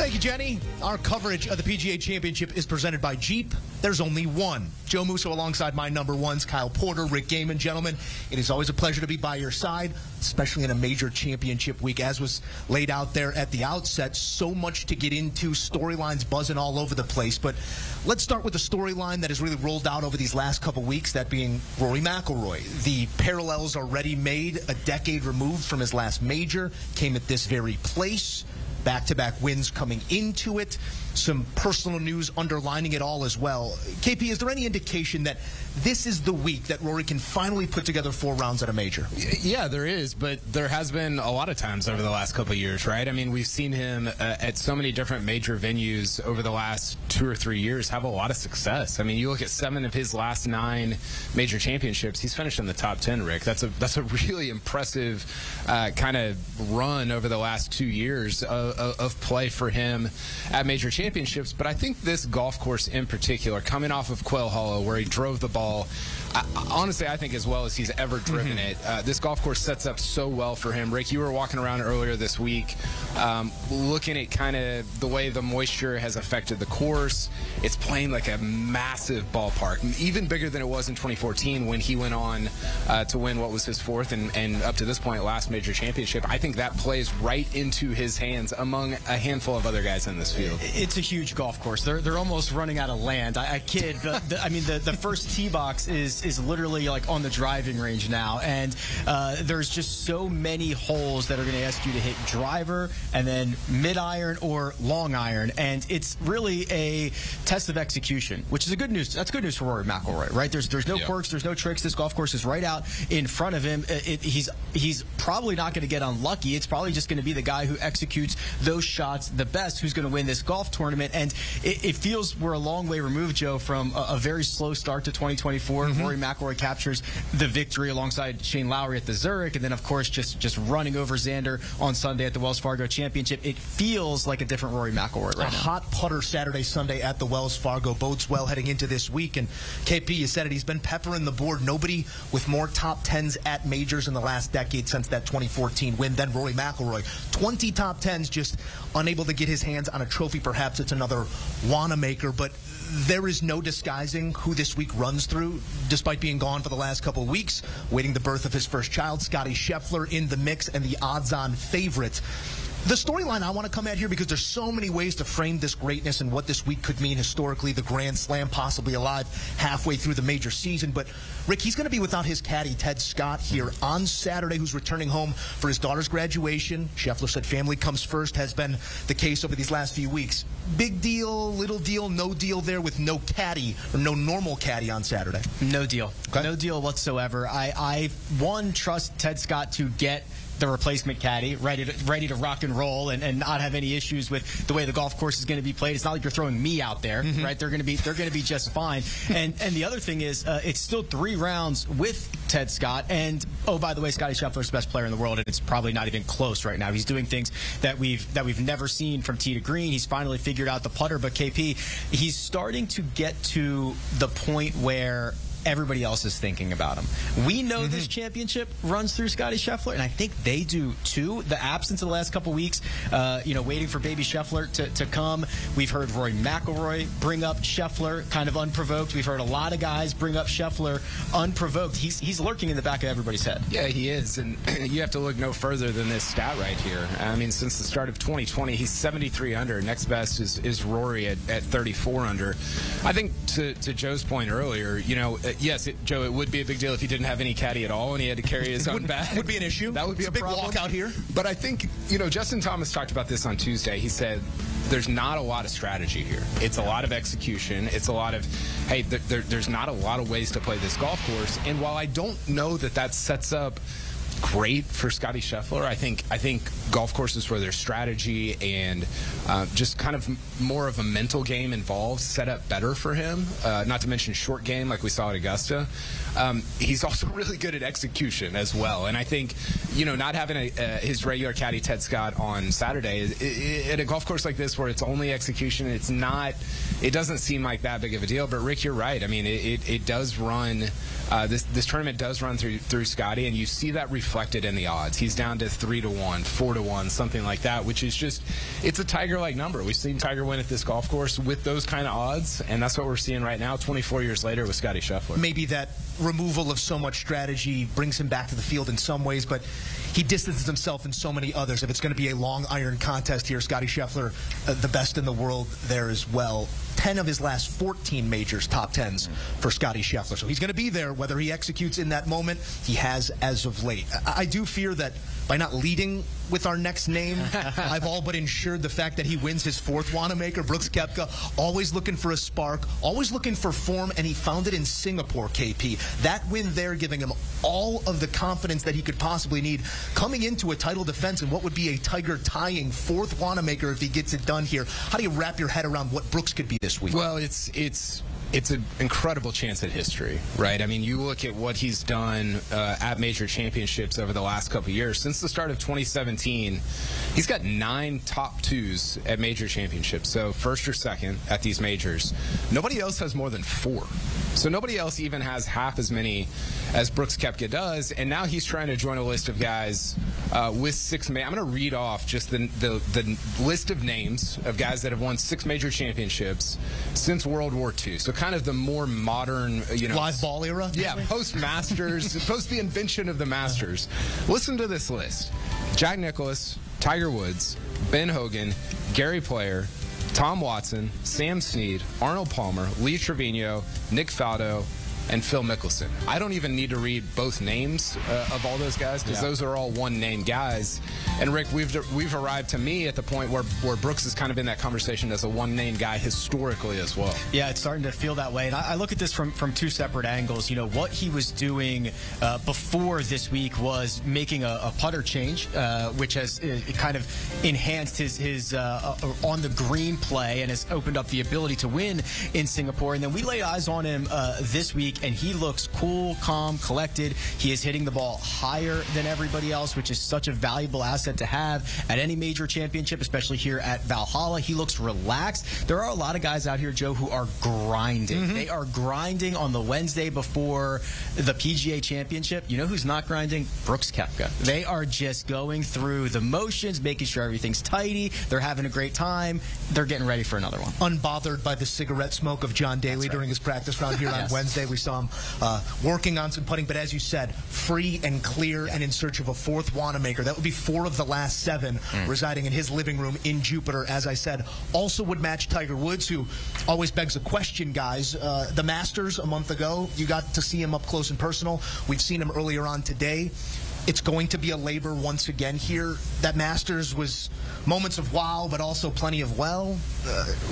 Thank you, Jenny. Our coverage of the PGA Championship is presented by Jeep. There's only one. Joe Musso alongside my number ones, Kyle Porter, Rick Gehman. Gentlemen, it is always a pleasure to be by your side, especially in a major championship week. As was laid out there at the outset, so much to get into, storylines buzzing all over the place. But let's start with the storyline that has really rolled out over these last couple weeks, that being Rory McIlroy. The parallels already made, a decade removed from his last major, came at this very place. Back-to-back wins coming into it. Some personal news underlining it all as well. KP, is there any indication that this is the week that Rory can finally put together 4 rounds at a major? Yeah, there is, but there has been a lot of times over the last couple of years, right? I mean, we've seen him at so many different major venues over the last 2 or 3 years have a lot of success. I mean, you look at 7 of his last 9 major championships, he's finished in the top 10, Rick. That's a really impressive kind of run over the last 2 years of play for him at major championships. But I think this golf course in particular, coming off of Quail Hollow, where he drove the ball, honestly, I think as well as he's ever driven it, this golf course sets up so well for him. Rick, you were walking around earlier this week looking at kind of the way the moisture has affected the course. It's playing like a massive ballpark, even bigger than it was in 2014 when he went on to win what was his 4th and up to this point last major championship. I think that plays right into his hands among a handful of other guys in this field. It's a huge golf course. They're almost running out of land. I kid. I mean, the first tee box is literally like on the driving range now, and there's just so many holes that are going to ask you to hit driver and then mid iron or long iron, and it's really a test of execution, which is a good news. That's good news for Rory McIlroy, right? There's no quirks, there's no tricks. This golf course is right out in front of him. He's probably not going to get unlucky. It's probably just going to be the guy who executes those shots the best who's going to win this golf tournament. And it feels we're a long way removed, Joe, from a very slow start to 2024. Rory McIlroy captures the victory alongside Shane Lowry at the Zurich, and then of course just running over Xander on Sunday at the Wells Fargo Championship. It feels like a different Rory McIlroy right now. A hot putter Saturday, Sunday at the Wells Fargo bodes well heading into this week. And KP, you said it, he's been peppering the board. Nobody with more top 10s at majors in the last decade since that 2014 win than Rory McIlroy. 20 top 10s, just unable to get his hands on a trophy. Perhaps it's another Wanamaker, but there is no disguising who this week runs through, despite being gone for the last couple of weeks, waiting the birth of his first child. Scottie Scheffler in the mix and the odds-on favorite. The storyline I want to come at here, because there's so many ways to frame this greatness and what this week could mean historically, the Grand Slam possibly alive halfway through the major season. But, Rick, he's going to be without his caddy, Ted Scott, here on Saturday, who's returning home for his daughter's graduation. Scheffler said family comes first, has been the case over these last few weeks. Big deal, little deal, no deal there with no caddy, or no normal caddy on Saturday? No deal. Okay. No deal whatsoever. I trust Ted Scott to get the replacement caddy ready to rock and roll and not have any issues with the way the golf course is going to be played. It's not like you're throwing me out there, right? They're going to be just fine. And the other thing is, it's still 3 rounds with Ted Scott. And oh, by the way, Scottie Scheffler's the best player in the world, and it's probably not even close right now. He's doing things that we've never seen from tee to green. He's finally figured out the putter. But KP, he's starting to get to the point where everybody else is thinking about him. We know this championship runs through Scottie Scheffler, and I think they do too. The absence of the last couple weeks, waiting for baby Scheffler to come. We've heard Rory McIlroy bring up Scheffler kind of unprovoked. We've heard a lot of guys bring up Scheffler unprovoked. He's lurking in the back of everybody's head. Yeah, he is, and you have to look no further than this stat right here. I mean, since the start of 2020, he's 73 under. Next best is Rory at 34 under. I think to Joe's point earlier, yes, Joe, it would be a big deal if he didn't have any caddy at all and he had to carry his own bag. Would be an issue. That would be a a big problem. walk out here. But I think, Justin Thomas talked about this on Tuesday. He said there's not a lot of strategy here. It's a lot of execution. It's a lot of, hey, there's not a lot of ways to play this golf course. And while I don't know that sets up great for Scottie Scheffler, I think golf courses where there's strategy and just kind of more of a mental game involved set up better for him. Not to mention short game like we saw at Augusta. He's also really good at execution as well. And I think, not having his regular caddy Ted Scott on Saturday at a golf course like this where it's only execution, it doesn't seem like that big of a deal. But Rick, you're right. I mean, it does run. This tournament does run through Scottie, and you see that reflected reflected in the odds. He's down to 3-1, 4-1, something like that, which is just, it's a Tiger-like number. We've seen Tiger win at this golf course with those kind of odds, and that's what we're seeing right now 24 years later with Scottie Scheffler. Maybe that removal of so much strategy brings him back to the field in some ways, but he distances himself in so many others. If it's going to be a long iron contest here, Scottie Scheffler, the best in the world there as well. 10 of his last 14 majors, top 10s for Scottie Scheffler. So he's going to be there. Whether he executes in that moment, he has as of late. I do fear that by not leading with our next name, I've all but ensured the fact that he wins his fourth Wanamaker. Brooks Koepka, always looking for a spark, always looking for form, and he found it in Singapore, KP. That win there giving him all of the confidence that he could possibly need coming into a title defense and what would be a Tiger tying fourth Wanamaker if he gets it done here. How do you wrap your head around what Brooks could be this week? Well, it's an incredible chance at history, right? I mean, you look at what he's done at major championships over the last couple of years. Since the start of 2017, he's got 9 top 2s at major championships. So first or second at these majors. Nobody else has more than 4. So nobody else even has half as many as Brooks Koepka does. And now he's trying to join a list of guys with 6. I'm going to read off just the list of names of guys that have won 6 major championships since World War II. So kind of the more modern, live ball era? Yeah, post-Masters, post the invention of the Masters. Listen to this list. Jack Nicklaus, Tiger Woods, Ben Hogan, Gary Player, Tom Watson, Sam Snead, Arnold Palmer, Lee Trevino, Nick Faldo, and Phil Mickelson. I don't even need to read both names of all those guys because those are all one-name guys. And Rick, we've arrived to me at the point where Brooks is kind of in that conversation as a one-name guy historically as well. Yeah, it's starting to feel that way. And I look at this from 2 separate angles. You know, what he was doing before this week was making a putter change, which has kind of enhanced his on the green play and has opened up the ability to win in Singapore. And then we laid eyes on him this week, and he looks cool, calm, collected. He is hitting the ball higher than everybody else, which is such a valuable asset to have at any major championship, especially here at Valhalla. He looks relaxed. There are a lot of guys out here, Joe, who are grinding. They are grinding on the Wednesday before the PGA Championship. You know who's not grinding? Brooks Koepka. They are just going through the motions, making sure everything's tidy. They're having a great time. They're getting ready for another one. Unbothered by the cigarette smoke of John Daly during his practice round here on Wednesday. We saw him working on some putting, but as you said, free and clear and in search of a fourth Wanamaker. That would be 4 of the last 7 residing in his living room in Jupiter, as I said. Also would match Tiger Woods, who always begs a question, guys. The Masters a month ago, you got to see him up close and personal. We've seen him earlier on today. It's going to be a labor once again here. That Masters was moments of wow, but also plenty of well.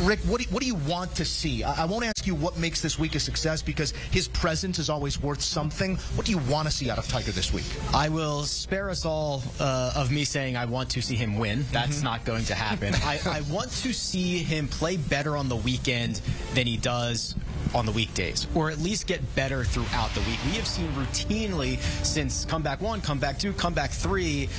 Rick, what do you want to see? I won't ask you what makes this week a success because his presence is always worth something. What do you want to see out of Tiger this week? I will spare us all of me saying I want to see him win. That's not going to happen. I want to see him play better on the weekend than he does on the weekdays, or at least get better throughout the week. We have seen routinely since comeback 1, comeback 2, comeback 3,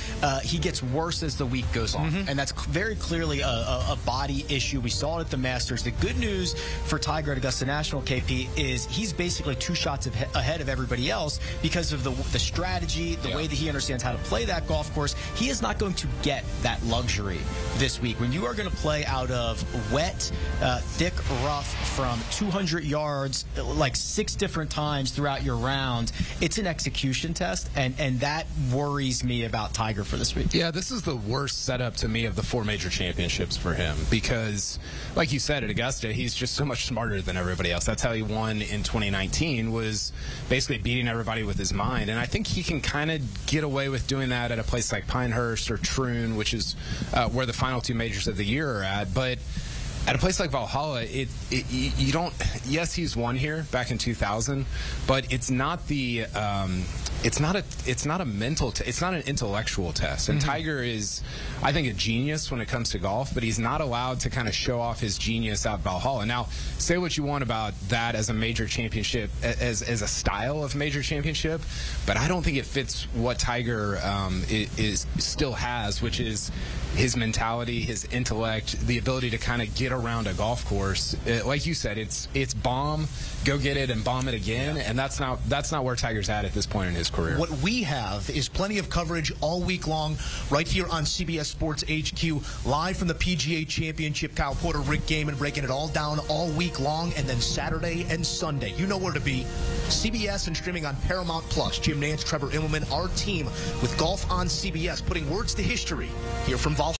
he gets worse as the week goes on. And that's very clearly a body issue. We saw it at the Masters. The good news for Tiger at Augusta National, KP, is he's basically 2 shots ahead of everybody else because of the strategy, the way that he understands how to play that golf course. He is not going to get that luxury this week. When you are going to play out of wet, thick rough from 200 yards like 6 different times throughout your round, it's an execution test, and that worries me about Tiger for this week. Yeah, this is the worst setup to me of the 4 major championships for him because, like you said, at Augusta, he's just so much smarter than everybody else. That's how he won in 2019, was basically beating everybody with his mind. And I think he can kind of get away with doing that at a place like Pinehurst or Troon, which is where the final 2 majors of the year are at. But at a place like Valhalla, you don't. Yes, he's won here back in 2000, but it's not the. It's not a mental. It's not an intellectual test. And Tiger is, I think, a genius when it comes to golf, but he's not allowed to kind of show off his genius out Valhalla. Now, say what you want about that as a major championship, as a style of major championship, but I don't think it fits what Tiger still has, which is his mentality, his intellect, the ability to kind of get around a golf course, like you said, it's bomb, go get it and bomb it again, and that's not where Tiger's at this point in his career. What we have is plenty of coverage all week long right here on CBS Sports HQ, live from the PGA Championship. Kyle Porter, Rick Gehman breaking it all down all week long, and then Saturday and Sunday. You know where to be. CBS and streaming on Paramount Plus. Jim Nance, Trevor Immelman, our team with Golf on CBS, putting words to history here from Valhalla.